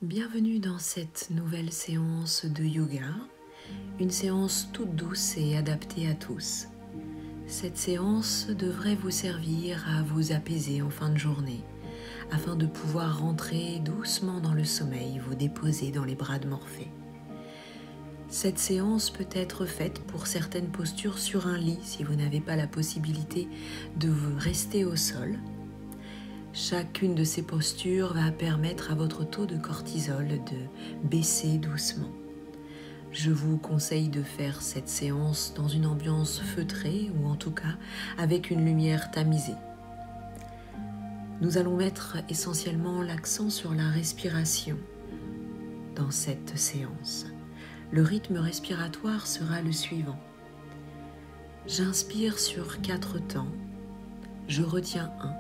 Bienvenue dans cette nouvelle séance de yoga, une séance toute douce et adaptée à tous. Cette séance devrait vous servir à vous apaiser en fin de journée, afin de pouvoir rentrer doucement dans le sommeil, vous déposer dans les bras de Morphée. Cette séance peut être faite pour certaines postures sur un lit si vous n'avez pas la possibilité de rester au sol. Chacune de ces postures va permettre à votre taux de cortisol de baisser doucement. Je vous conseille de faire cette séance dans une ambiance feutrée ou en tout cas avec une lumière tamisée. Nous allons mettre essentiellement l'accent sur la respiration dans cette séance. Le rythme respiratoire sera le suivant. J'inspire sur 4 temps, je retiens 1.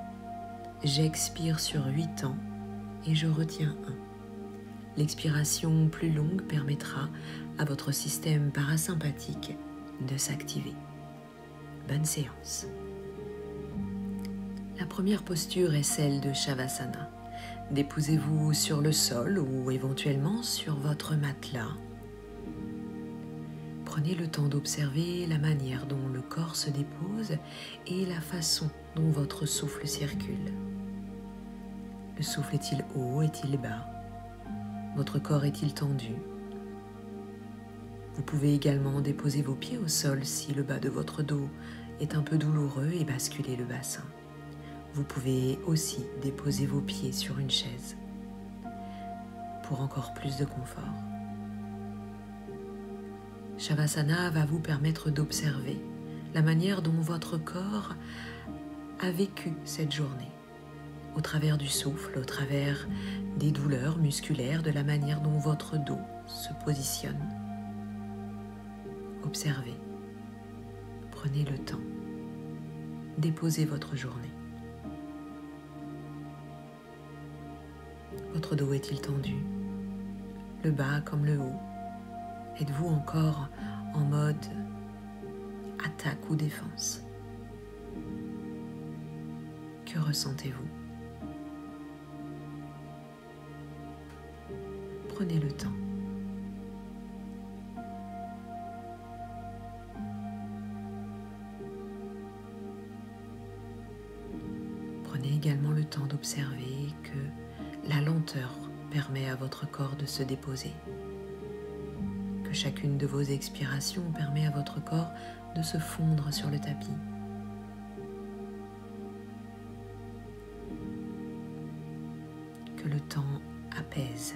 J'expire sur 8 temps et je retiens 1. L'expiration plus longue permettra à votre système parasympathique de s'activer. Bonne séance. La première posture est celle de Shavasana. Déposez-vous sur le sol ou éventuellement sur votre matelas. Prenez le temps d'observer la manière dont le corps se dépose et la façon dont votre souffle circule. Le souffle est-il haut, est-il bas? Votre corps est-il tendu? Vous pouvez également déposer vos pieds au sol si le bas de votre dos est un peu douloureux et basculer le bassin. Vous pouvez aussi déposer vos pieds sur une chaise pour encore plus de confort. Shavasana va vous permettre d'observer la manière dont votre corps a vécu cette journée, au travers du souffle, au travers des douleurs musculaires, de la manière dont votre dos se positionne. Observez, prenez le temps, déposez votre journée. Votre dos est-il tendu? Le bas comme le haut? Êtes-vous encore en mode attaque ou défense? Que ressentez-vous? Prenez le temps. Prenez également le temps d'observer que la lenteur permet à votre corps de se déposer. Que chacune de vos expirations permet à votre corps de se fondre sur le tapis. Que le temps apaise.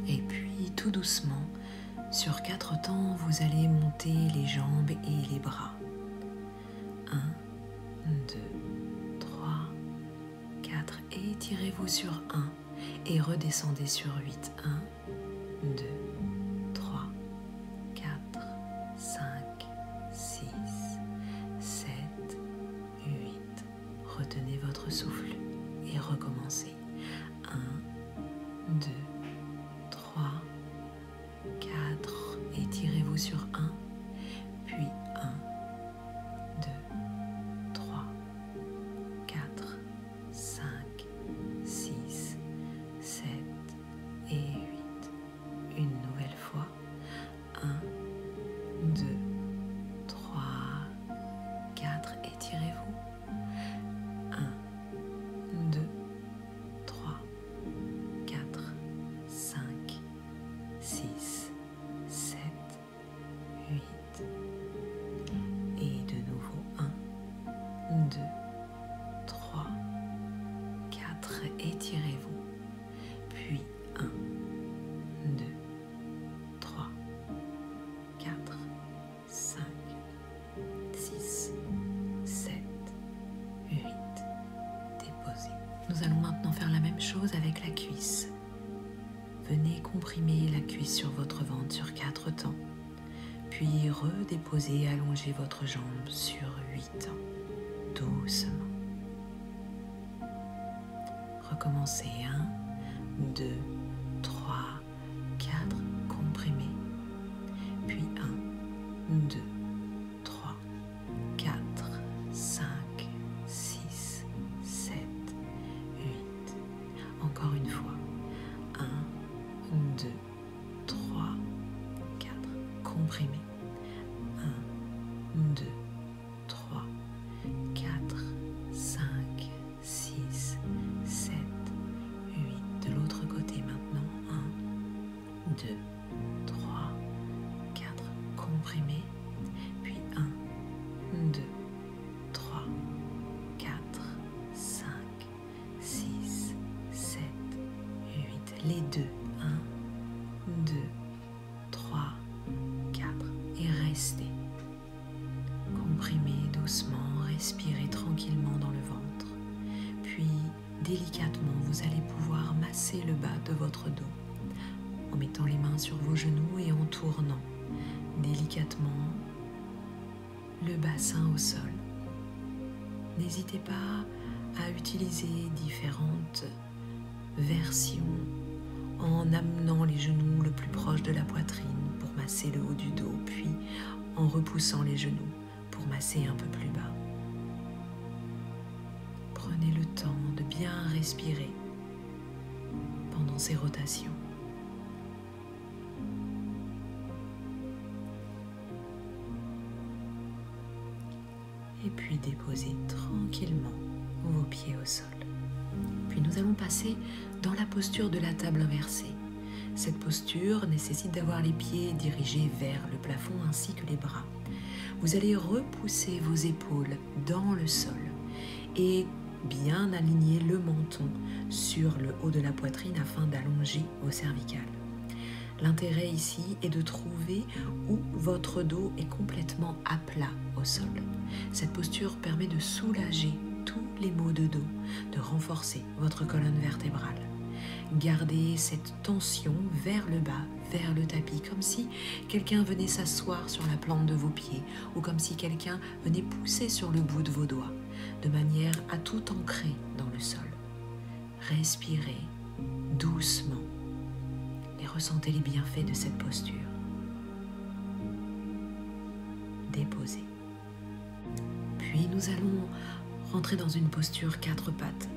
Et puis, tout doucement, sur 4 temps, vous allez monter les jambes et les bras. 1, 2, 3, 4. Et étirez-vous sur 1 et redescendez sur 8. 1, 2, 3, 4, 5, 6, 7, 8. Retenez votre souffle et recommencez. 1, 2, 3, 4, étirez-vous sur 1, puis 1, 2, 3, 4, 5, 6, 7 et 8. Une nouvelle fois. 1, 2, 3, 4, étirez-vous. 1, 2, 3, 4, 5, 6, 7, 8. Et de nouveau 1, 2, 3, 4. Étirez-vous. Puis 1, 2, 3, 4, 5, 6, 7, 8. Déposez. Nous allons maintenant faire la même chose avec la cuisse. Venez comprimer la cuisse sur votre ventre sur 4 temps. Puis redéposez et allongez votre jambe sur 8 temps. Doucement. Recommencez. 1, 2, 3, 4. Comprimez. Puis 1, 2, 3, 4, 5, 6, 7, 8. les 2. 1, 2, 3, 4. Et restez. Comprimez doucement, respirez tranquillement dans le ventre. Puis, délicatement, vous allez pouvoir masser le bas de votre dos en mettant les mains sur vos genoux et en tournant délicatement le bassin au sol. N'hésitez pas à utiliser différentes versions en amenant les genoux le plus proche de la poitrine pour masser le haut du dos, puis en repoussant les genoux pour masser un peu plus bas. Prenez le temps de bien respirer pendant ces rotations. Et puis déposez tranquillement vos pieds au sol. Puis nous allons passer dans la posture de la table inversée. Cette posture nécessite d'avoir les pieds dirigés vers le plafond ainsi que les bras. Vous allez repousser vos épaules dans le sol et bien aligner le menton sur le haut de la poitrine afin d'allonger vos cervicales. L'intérêt ici est de trouver où votre dos est complètement à plat au sol. Cette posture permet de soulager tous les maux de dos, de renforcer votre colonne vertébrale. Gardez cette tension vers le bas, vers le tapis, comme si quelqu'un venait s'asseoir sur la plante de vos pieds ou comme si quelqu'un venait pousser sur le bout de vos doigts, de manière à tout ancrer dans le sol. Respirez doucement et ressentez les bienfaits de cette posture. Déposez. Puis nous allons rentrer dans une posture 4 pattes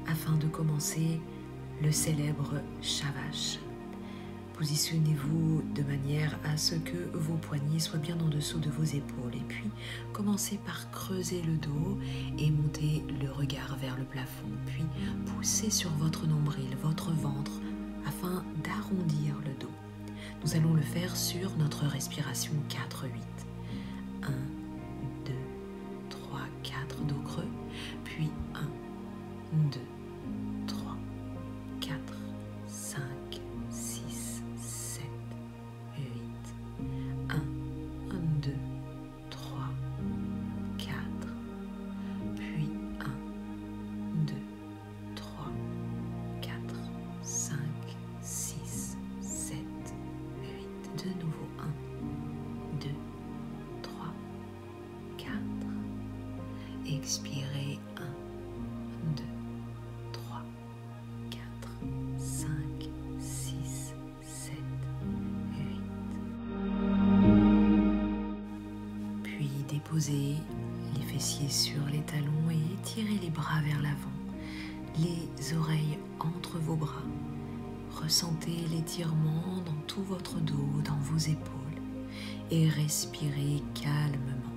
afin de commencer le célèbre Shavash. Positionnez-vous de manière à ce que vos poignets soient bien en dessous de vos épaules et puis commencez par creuser le dos et monter le regard vers le plafond, puis poussez sur votre nombril, votre ventre afin d'arrondir le dos. Nous allons le faire sur notre respiration 4-8. 1, 2, 3, 4, dos creux, puis 1, 2, 3, 4, 5, 6, 7, 8, 1, 2, 3, 4, puis 1, 2, 3, 4, 5, 6, 7, 8, de nouveau 1, 2, 3, 4, expirez 1, 2, 3, 4, 5, 6, 7, 8. Puis déposez les fessiers sur les talons et étirez les bras vers l'avant, les oreilles entre vos bras. Ressentez l'étirement dans tout votre dos, dans vos épaules et respirez calmement.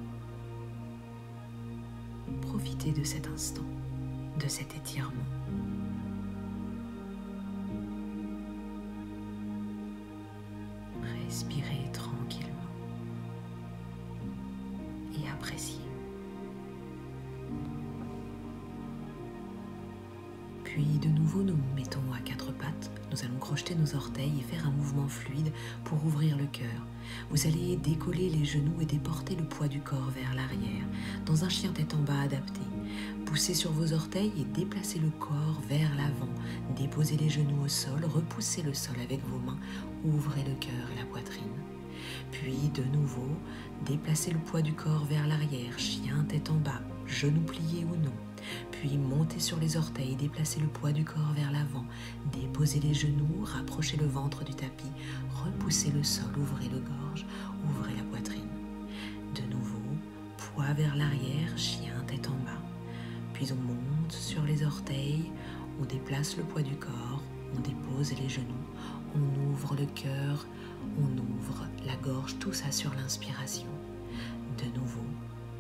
Profitez de cet instant, de cet étirement. Respirez tranquillement et appréciez. Puis de nouveau, nous nous mettons à 4 pattes. Nous allons crocheter nos orteils et faire un mouvement fluide pour ouvrir le cœur. Vous allez décoller les genoux et déporter le poids du corps vers l'arrière, dans un chien tête en bas adapté. Poussez sur vos orteils et déplacez le corps vers l'avant. Déposez les genoux au sol, repoussez le sol avec vos mains, ouvrez le cœur et la poitrine. Puis de nouveau, déplacez le poids du corps vers l'arrière, chien tête en bas, genoux pliés ou non. Puis montez sur les orteils, déplacez le poids du corps vers l'avant, déposez les genoux, rapprochez le ventre du tapis, repoussez le sol, ouvrez le gorge, ouvrez la poitrine. De nouveau, poids vers l'arrière, chien tête en bas. Puis on monte sur les orteils, on déplace le poids du corps, on dépose les genoux, on ouvre le cœur, on ouvre la gorge, tout ça sur l'inspiration. De nouveau,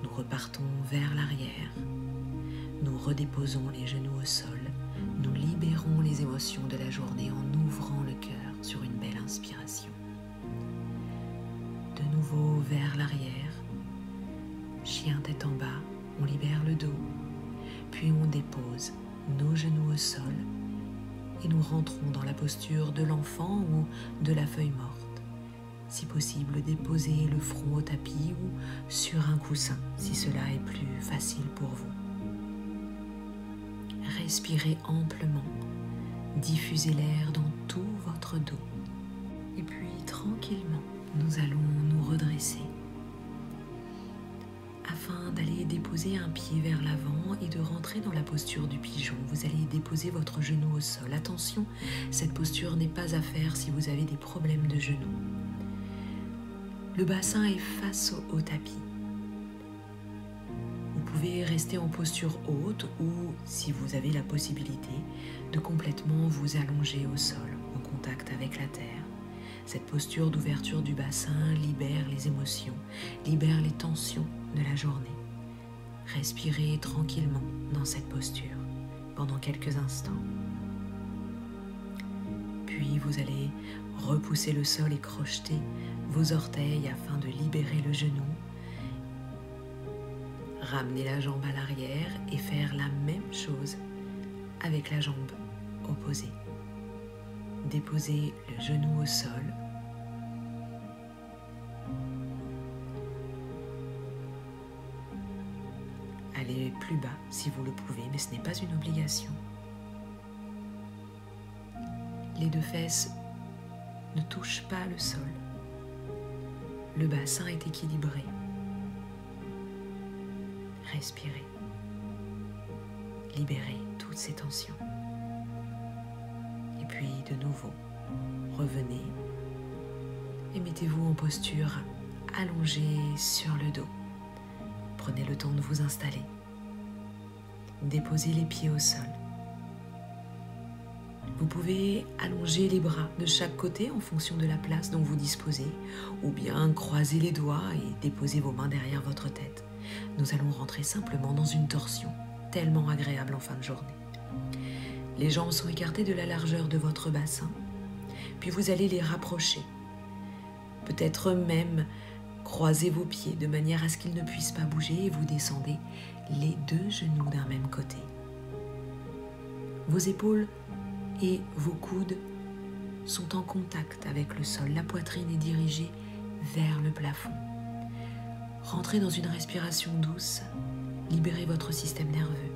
nous repartons vers l'arrière. Nous redéposons les genoux au sol, nous libérons les émotions de la journée en ouvrant le cœur sur une belle inspiration. De nouveau vers l'arrière, chien tête en bas, on libère le dos, puis on dépose nos genoux au sol et nous rentrons dans la posture de l'enfant ou de la feuille morte. Si possible, déposez le front au tapis ou sur un coussin si cela est plus facile pour vous. Respirez amplement, diffusez l'air dans tout votre dos. Et puis tranquillement, nous allons nous redresser afin d'aller déposer un pied vers l'avant et de rentrer dans la posture du pigeon. Vous allez déposer votre genou au sol. Attention, cette posture n'est pas à faire si vous avez des problèmes de genoux. Le bassin est face au tapis. Vous pouvez rester en posture haute ou, si vous avez la possibilité, de complètement vous allonger au sol, en contact avec la terre. Cette posture d'ouverture du bassin libère les émotions, libère les tensions de la journée. Respirez tranquillement dans cette posture pendant quelques instants. Puis vous allez repousser le sol et crocheter vos orteils afin de libérer le genou. Ramener la jambe à l'arrière et faire la même chose avec la jambe opposée. Déposez le genou au sol. Allez plus bas si vous le pouvez, mais ce n'est pas une obligation. Les deux fesses ne touchent pas le sol. Le bassin est équilibré. Respirez. Libérez toutes ces tensions. Et puis de nouveau, revenez et mettez-vous en posture allongée sur le dos. Prenez le temps de vous installer. Déposez les pieds au sol. Vous pouvez allonger les bras de chaque côté en fonction de la place dont vous disposez, ou bien croiser les doigts et déposer vos mains derrière votre tête. Nous allons rentrer simplement dans une torsion, tellement agréable en fin de journée. Les jambes sont écartées de la largeur de votre bassin, puis vous allez les rapprocher. Peut-être même croiser vos pieds de manière à ce qu'ils ne puissent pas bouger et vous descendez les deux genoux d'un même côté. Vos épaules et vos coudes sont en contact avec le sol. La poitrine est dirigée vers le plafond. Rentrez dans une respiration douce. Libérez votre système nerveux.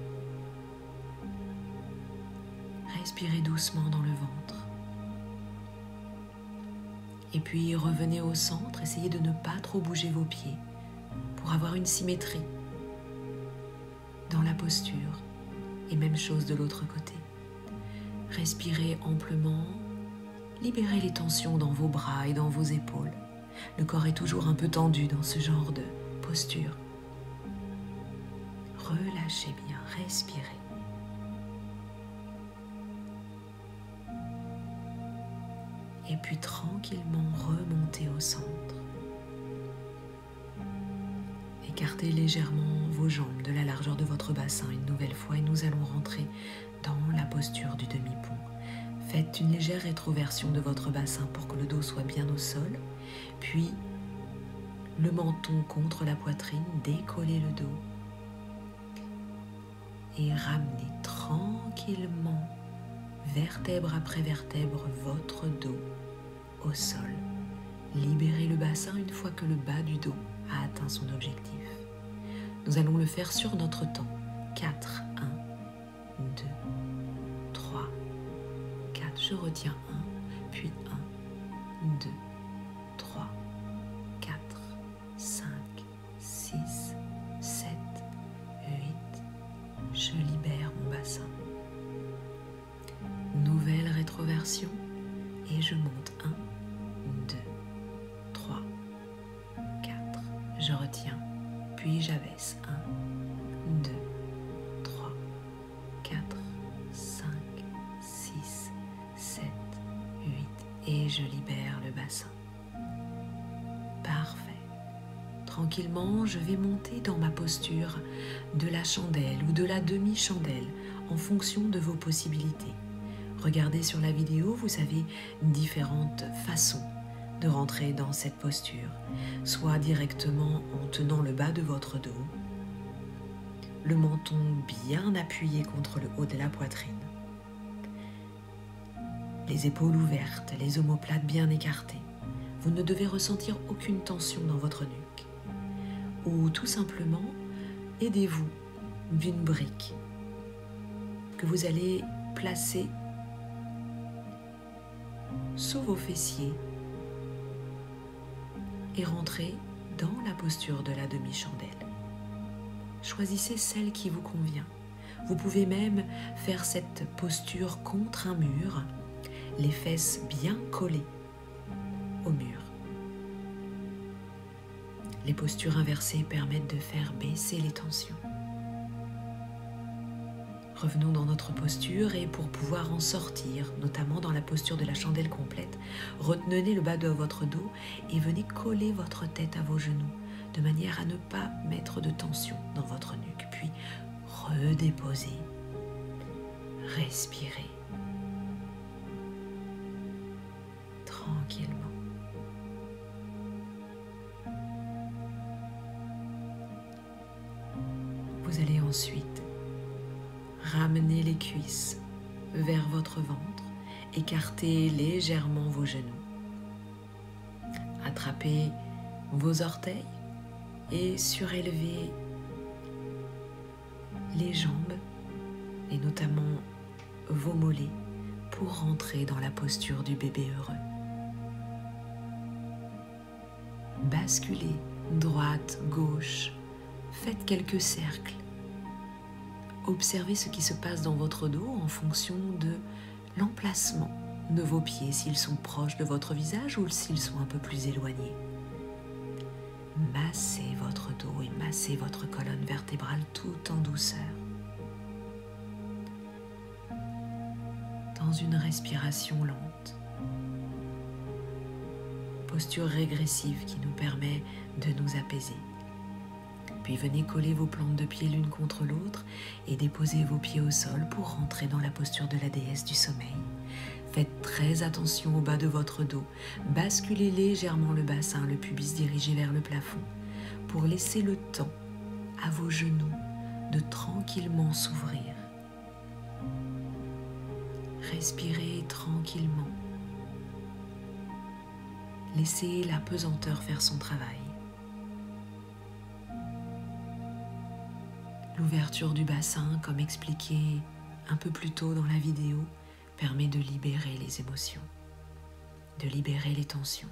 Respirez doucement dans le ventre. Et puis revenez au centre. Essayez de ne pas trop bouger vos pieds pour avoir une symétrie dans la posture. Et même chose de l'autre côté. Respirez amplement, libérez les tensions dans vos bras et dans vos épaules. Le corps est toujours un peu tendu dans ce genre de posture. Relâchez bien, respirez. Et puis tranquillement remontez au centre. Écartez légèrement vos jambes de la largeur de votre bassin une nouvelle fois et nous allons rentrer dans la posture du demi-pont. Faites une légère rétroversion de votre bassin pour que le dos soit bien au sol, puis le menton contre la poitrine, décollez le dos et ramenez tranquillement, vertèbre après vertèbre, votre dos au sol. Libérez le bassin une fois que le bas du dos a atteint son objectif. Nous allons le faire sur notre temps. 4, 1, 2, 3, 4. Je retiens 1, puis 1, 2, 3, 4, 5, 6, 7, 8. Je libère mon bassin. Nouvelle rétroversion et je monte 1, 2, 3, 4. Je retiens, puis j'abaisse 1, 2, 3, 4, 5, 6, 7, 8 et je libère le bassin. Parfait. Tranquillement, je vais monter dans ma posture de la chandelle ou de la demi-chandelle en fonction de vos possibilités. Regardez sur la vidéo, vous avez différentes façons de rentrer dans cette posture, soit directement en tenant le bas de votre dos, le menton bien appuyé contre le haut de la poitrine, les épaules ouvertes, les omoplates bien écartées. Vous ne devez ressentir aucune tension dans votre nuque. Ou tout simplement, aidez-vous d'une brique que vous allez placer sous vos fessiers et rentrer dans la posture de la demi-chandelle. Choisissez celle qui vous convient. Vous pouvez même faire cette posture contre un mur, les fesses bien collées au mur. Les postures inversées permettent de faire baisser les tensions. Revenons dans notre posture et pour pouvoir en sortir, notamment dans la posture de la chandelle complète, retenez le bas de votre dos et venez coller votre tête à vos genoux de manière à ne pas mettre de tension dans votre nuque. Puis redéposez, respirez tranquillement. Vous allez ensuite ramener les cuisses vers votre ventre, écartez légèrement vos genoux, attrapez vos orteils et surélevez les jambes et notamment vos mollets pour rentrer dans la posture du bébé heureux. Basculez droite, gauche, faites quelques cercles. Observez ce qui se passe dans votre dos en fonction de l'emplacement de vos pieds, s'ils sont proches de votre visage ou s'ils sont un peu plus éloignés. Massez votre dos et massez votre colonne vertébrale tout en douceur. Dans une respiration lente. Posture régressive qui nous permet de nous apaiser. Puis venez coller vos plantes de pied l'une contre l'autre et déposez vos pieds au sol pour rentrer dans la posture de la déesse du sommeil. Faites très attention au bas de votre dos. Basculez légèrement le bassin, le pubis dirigé vers le plafond, pour laisser le temps à vos genoux de tranquillement s'ouvrir. Respirez tranquillement. Laissez la pesanteur faire son travail. L'ouverture du bassin, comme expliqué un peu plus tôt dans la vidéo, permet de libérer les émotions, de libérer les tensions.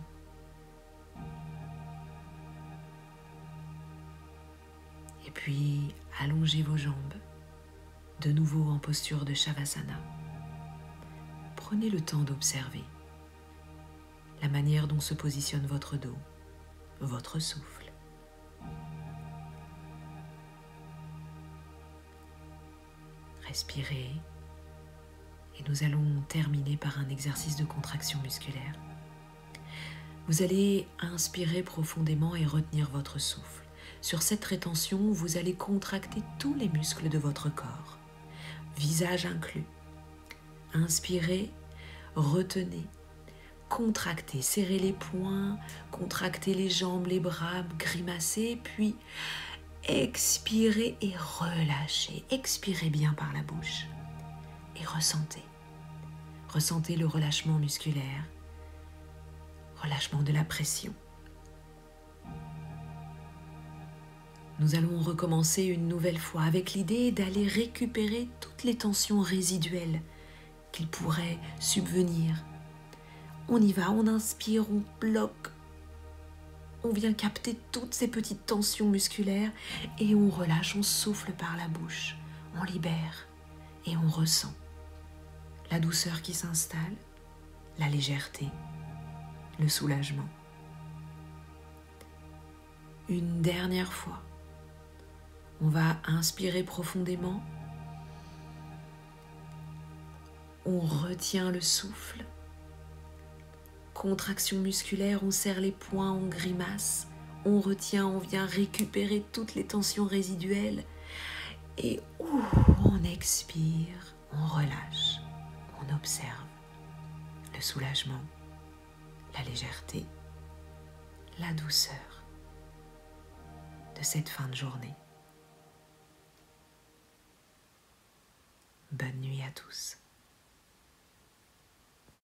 Et puis, allongez vos jambes, de nouveau en posture de Shavasana. Prenez le temps d'observer la manière dont se positionne votre dos, votre souffle. Respirez et nous allons terminer par un exercice de contraction musculaire. Vous allez inspirer profondément et retenir votre souffle. Sur cette rétention, vous allez contracter tous les muscles de votre corps, visage inclus. Inspirez, retenez, contractez, serrez les poings, contractez les jambes, les bras, grimacez, puis expirez et relâchez. Expirez bien par la bouche et ressentez. Ressentez le relâchement musculaire, relâchement de la pression. Nous allons recommencer une nouvelle fois avec l'idée d'aller récupérer toutes les tensions résiduelles qui pourraient subvenir. On y va, on inspire, on bloque. On vient capter toutes ces petites tensions musculaires et on relâche, on souffle par la bouche, on libère et on ressent la douceur qui s'installe, la légèreté, le soulagement. Une dernière fois, on va inspirer profondément, on retient le souffle. Contraction musculaire, on serre les poings, on grimace, on retient, on vient récupérer toutes les tensions résiduelles et on expire, on relâche, on observe le soulagement, la légèreté, la douceur de cette fin de journée. Bonne nuit à tous.